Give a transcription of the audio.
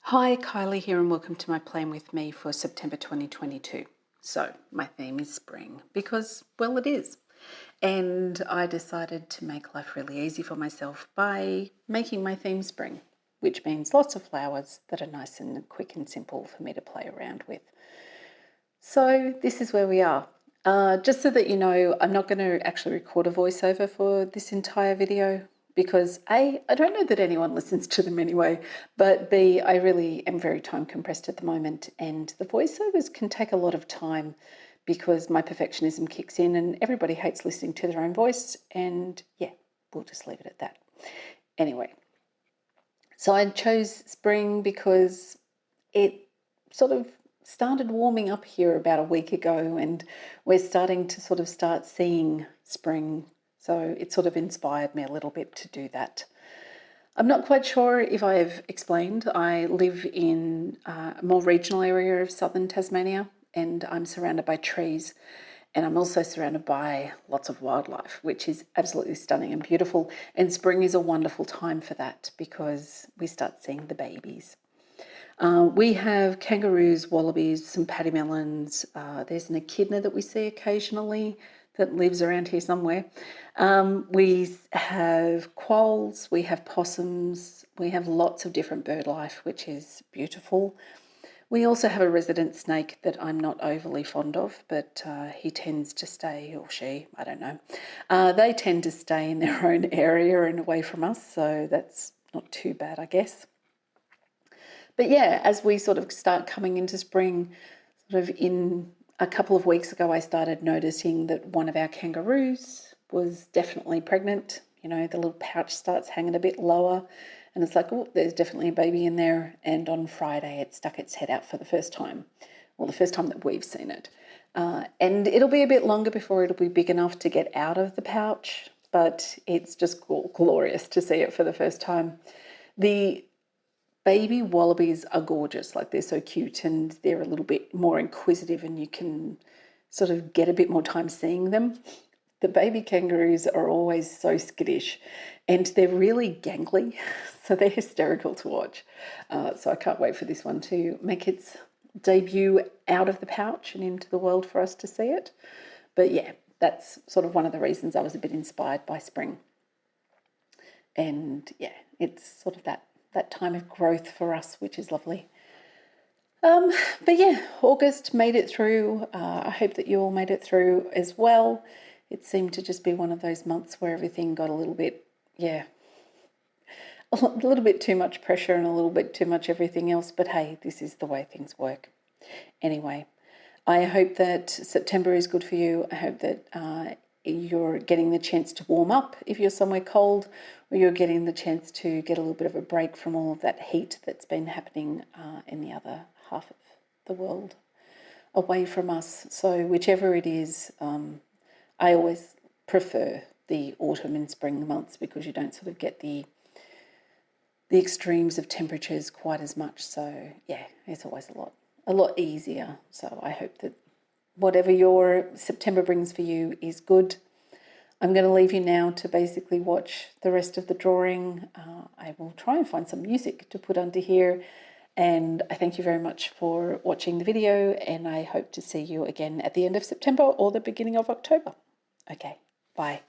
Hi, Kylie here and welcome to my Plan With Me for September 2022. So my theme is spring because, well, it is. And I decided to make life really easy for myself by making my theme spring, which means lots of flowers that are nice and quick and simple for me to play around with. So this is where we are. Just so that you know, I'm not going to actually record a voiceover for this entire video because A, I don't know that anyone listens to them anyway, but B, I really am very time compressed at the moment and the voiceovers can take a lot of time because my perfectionism kicks in and everybody hates listening to their own voice, and yeah, we'll just leave it at that. Anyway, so I chose spring because it sort of started warming up here about a week ago and we're starting to start seeing spring. So it sort of inspired me a little bit to do that. I'm not quite sure if I've explained. I live in a more regional area of southern Tasmania and I'm surrounded by trees, and I'm also surrounded by lots of wildlife, which is absolutely stunning and beautiful. And spring is a wonderful time for that because we start seeing the babies. We have kangaroos, wallabies, some pademelons. There's an echidna that we see occasionally that lives around here somewhere. We have quolls, we have possums, we have lots of different bird life, which is beautiful. We also have a resident snake that I'm not overly fond of, but he tends to stay, or she, I don't know. They tend to stay in their own area and away from us, so that's not too bad, I guess. But yeah, as we sort of start coming into spring, sort of in a couple of weeks ago, I started noticing that one of our kangaroos was definitely pregnant. You know, the little pouch starts hanging a bit lower and it's like, oh, there's definitely a baby in there. And on Friday, it stuck its head out for the first time. Well, the first time that we've seen it. And it'll be a bit longer before it'll be big enough to get out of the pouch, but it's just glorious to see it for the first time. The baby wallabies are gorgeous, like they're so cute and they're a little bit more inquisitive and you can sort of get a bit more time seeing them. The baby kangaroos are always so skittish and they're really gangly, so they're hysterical to watch. So I can't wait for this one to make its debut out of the pouch and into the world for us to see it. But yeah, that's sort of one of the reasons I was a bit inspired by spring. And yeah, it's sort of that time of growth for us, which is lovely. But yeah, August made it through. I hope that you all made it through as well. It seemed to just be one of those months where everything got a little bit, yeah, a little bit too much pressure and a little bit too much everything else. But hey, this is the way things work. Anyway, I hope that September is good for you. I hope that you're getting the chance to warm up if you're somewhere cold, or you're getting the chance to get a little bit of a break from all of that heat that's been happening in the other half of the world away from us. So whichever it is, I always prefer the autumn and spring months because you don't sort of get the extremes of temperatures quite as much. So yeah, it's always a lot easier. So I hope that whatever your September brings for you is good. I'm going to leave you now to basically watch the rest of the drawing. I will try and find some music to put under here. And I thank you very much for watching the video, and I hope to see you again at the end of September or the beginning of October. Okay, bye.